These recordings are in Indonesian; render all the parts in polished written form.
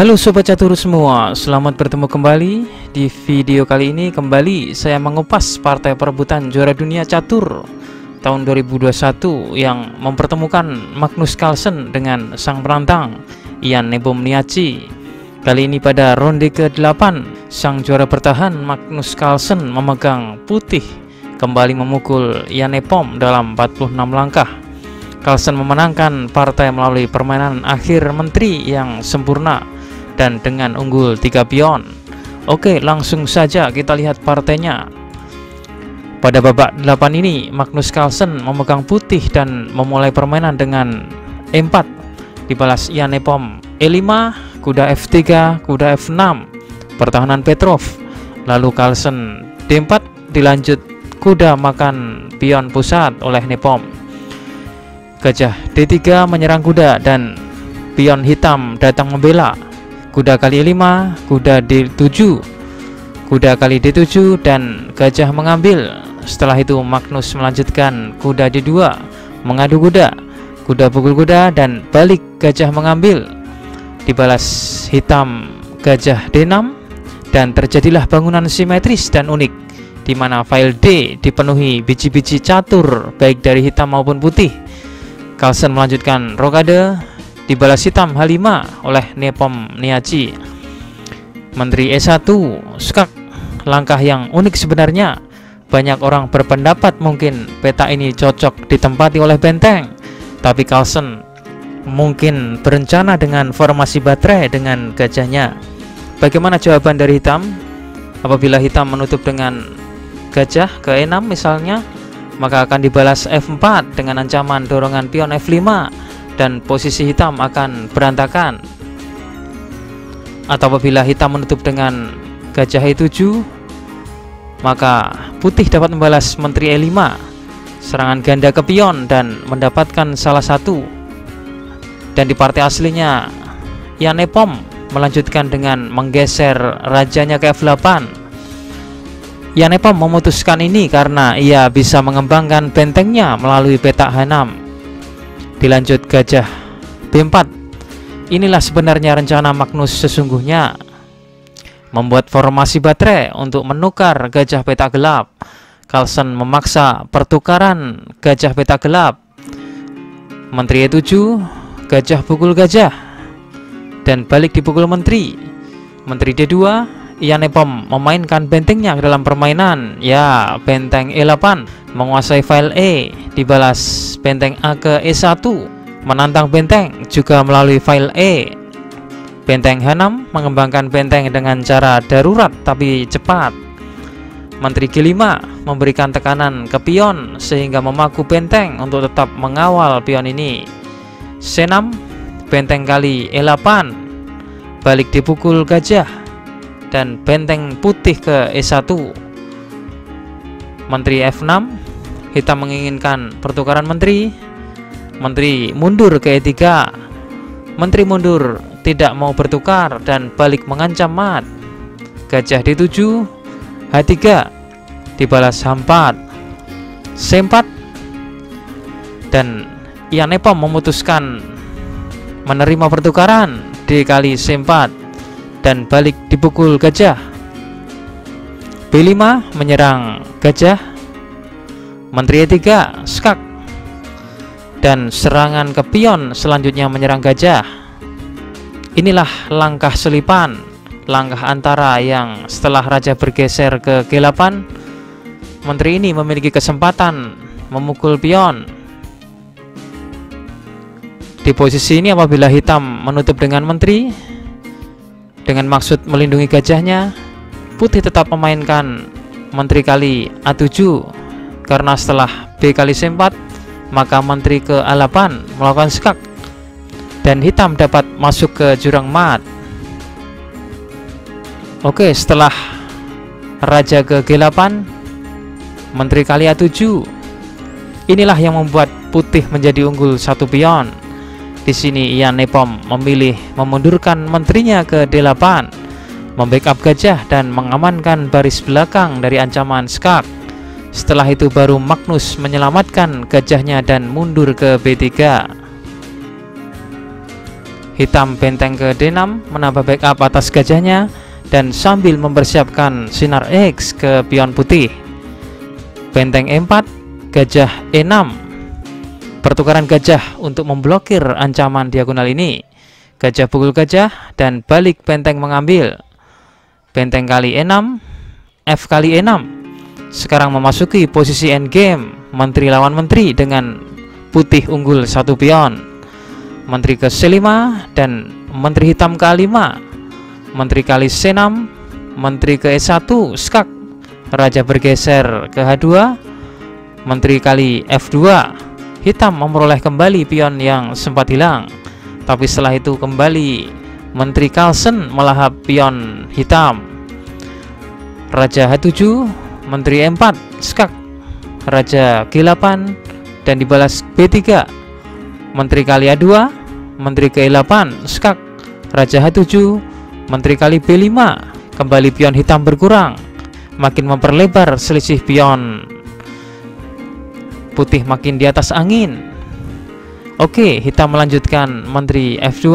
Halo Sobat Catur semua, selamat bertemu kembali. Di video kali ini kembali saya mengupas partai perebutan juara dunia catur tahun 2021 yang mempertemukan Magnus Carlsen dengan sang penantang Jan Nepomniachtchi. Kali ini pada ronde ke-8, sang juara bertahan Magnus Carlsen memegang putih kembali memukul Jan Nepom dalam 46 langkah. Carlsen memenangkan partai melalui permainan akhir menteri yang sempurna dan dengan unggul 3 pion. Oke, langsung saja kita lihat partainya. Pada babak 8 ini Magnus Carlsen memegang putih dan memulai permainan dengan E4, dibalas Jan Nepom E5, kuda F3, kuda F6, pertahanan Petrov. Lalu Carlsen D4, dilanjut kuda makan pion pusat oleh Nepom. Gajah D3 menyerang kuda dan pion hitam datang membela. Kuda kali E5, kuda D7, kuda kali D7 dan gajah mengambil. Setelah itu Magnus melanjutkan kuda D2, mengadu kuda, kuda pukul kuda dan balik gajah mengambil. Dibalas hitam gajah D6 dan terjadilah bangunan simetris dan unik di mana file D dipenuhi biji-biji catur baik dari hitam maupun putih. Carlsen melanjutkan rokade, dibalas hitam H5 oleh Nepomniachtchi. Menteri E1 skak, langkah yang unik sebenarnya. Banyak orang berpendapat mungkin peta ini cocok ditempati oleh benteng, tapi Carlsen mungkin berencana dengan formasi baterai dengan gajahnya. Bagaimana jawaban dari hitam? Apabila hitam menutup dengan gajah ke E6 misalnya, maka akan dibalas F4 dengan ancaman dorongan pion F5 dan posisi hitam akan berantakan. Atau apabila hitam menutup dengan gajah E7, maka putih dapat membalas menteri E5, serangan ganda ke pion dan mendapatkan salah satu. Dan di partai aslinya Jan Nepom melanjutkan dengan menggeser rajanya ke F8. Jan Nepom memutuskan ini karena ia bisa mengembangkan bentengnya melalui peta H6. Dilanjut gajah B4. Inilah sebenarnya rencana Magnus sesungguhnya, membuat formasi baterai untuk menukar gajah peta gelap. Carlsen memaksa pertukaran gajah peta gelap. Menteri E7, gajah pukul gajah dan balik dipukul menteri. Menteri D2, Jan Nepom memainkan bentengnya dalam permainan. Ya, benteng E8 menguasai file E, dibalas benteng A ke E1, menantang benteng juga melalui file E. Benteng H6 mengembangkan benteng dengan cara darurat tapi cepat. Menteri G5 memberikan tekanan ke pion sehingga memaku benteng untuk tetap mengawal pion ini. C6, benteng kali E8, balik dipukul gajah dan benteng putih ke E1. Menteri F6, hitam menginginkan pertukaran menteri. Menteri mundur ke E3. Menteri mundur tidak mau bertukar dan balik mengancam mat. Gajah D7, H3, dibalas H4, C4, dan Jan Nepom memutuskan menerima pertukaran D kali C4 dan balik dipukul gajah. B5 menyerang gajah. Menteri E3 skak dan serangan ke pion selanjutnya menyerang gajah. Inilah langkah selipan, langkah antara yang setelah raja bergeser ke G8, menteri ini memiliki kesempatan memukul pion. Di posisi ini apabila hitam menutup dengan menteri dengan maksud melindungi gajahnya, putih tetap memainkan menteri kali A7 karena setelah B kali C4 maka menteri ke A8 melakukan skak dan hitam dapat masuk ke jurang mat. Oke, setelah raja ke G8, menteri kali A7, inilah yang membuat putih menjadi unggul 1 pion. Di sini Jan Nepom memilih memundurkan menterinya ke D8, membackup gajah dan mengamankan baris belakang dari ancaman skak. Setelah itu baru Magnus menyelamatkan gajahnya dan mundur ke B3. Hitam benteng ke D6 menambah backup atas gajahnya dan sambil mempersiapkan sinar X ke pion putih. Benteng E4, gajah E6. Pertukaran gajah untuk memblokir ancaman diagonal ini. Gajah pukul gajah dan balik benteng mengambil. Benteng kali E6, F kali E6. Sekarang memasuki posisi endgame, menteri lawan menteri dengan putih unggul 1 pion. Menteri ke C5 dan menteri hitam ke A5. Menteri kali C6, menteri ke E1 skak. Raja bergeser ke H2. Menteri kali F2. Hitam memperoleh kembali pion yang sempat hilang. Tapi setelah itu kembali menteri Carlsen melahap pion hitam. Raja H7, menteri E4 skak. Raja G8 dan dibalas B3. Menteri kali A2, menteri ke E8 skak. Raja H7, menteri kali B5. Kembali pion hitam berkurang, makin memperlebar selisih pion putih makin di atas angin. Oke, hitam melanjutkan menteri F2.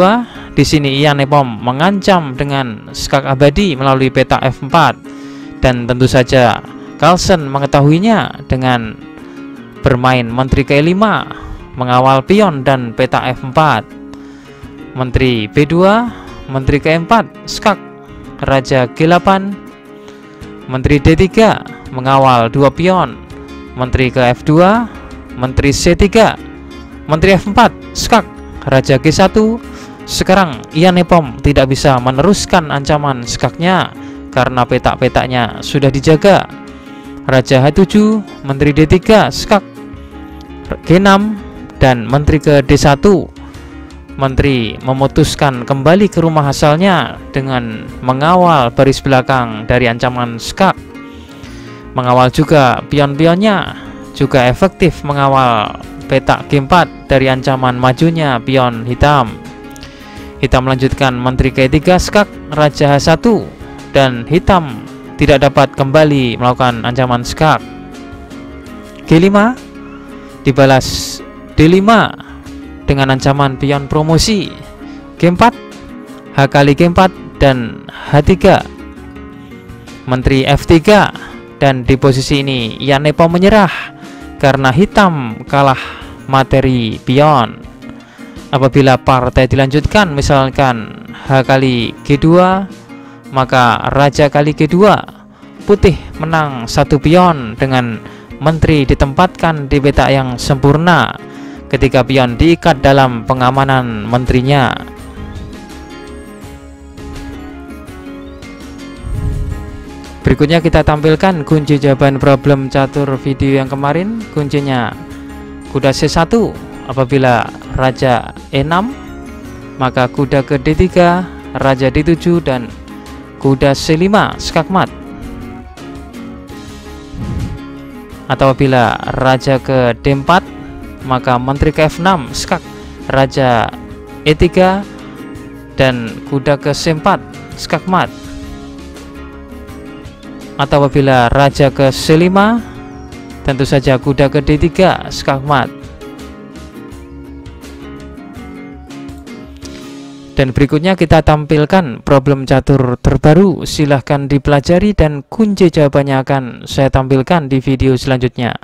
Di sini Ian Nepom mengancam dengan skak abadi melalui peta F4, dan tentu saja Carlsen mengetahuinya dengan bermain menteri ke E5 mengawal pion dan peta F4. Menteri B2, menteri ke E4 skak. Raja G8. Menteri D3 mengawal 2 pion. Menteri ke F2, menteri C3, menteri F4 skak. Raja G1. Sekarang Ian Nepom tidak bisa meneruskan ancaman skaknya karena petak-petaknya sudah dijaga. Raja H7, menteri D3 skak. G6 dan menteri ke D1. Menteri memutuskan kembali ke rumah asalnya dengan mengawal baris belakang dari ancaman skak. Mengawal juga pion-pionnya, juga efektif mengawal petak G4 dari ancaman majunya pion hitam. Hitam melanjutkan menteri ke E3 skak. Raja H1 dan hitam tidak dapat kembali melakukan ancaman skak. G5 dibalas D5 dengan ancaman pion promosi. G4, H kali G4 dan H3. Menteri F3, dan di posisi ini Ian Nepom menyerah karena hitam kalah materi pion. Apabila partai dilanjutkan misalkan H kali G2, maka Raja kali G2, putih menang 1 pion dengan menteri ditempatkan di peta yang sempurna ketika pion diikat dalam pengamanan menterinya. Berikutnya kita tampilkan kunci jawaban problem catur video yang kemarin. Kuncinya kuda C1 apabila Raja E6, maka kuda ke D3, Raja D7 dan kuda C5 skakmat. Atau apabila Raja ke D4, maka menteri ke F6 skak. Raja E3 dan kuda ke C4 skakmat. Atau apabila Raja ke C5, tentu saja kuda ke D3 skakmat. Dan berikutnya kita tampilkan problem catur terbaru. Silahkan dipelajari dan kunci jawabannya akan saya tampilkan di video selanjutnya.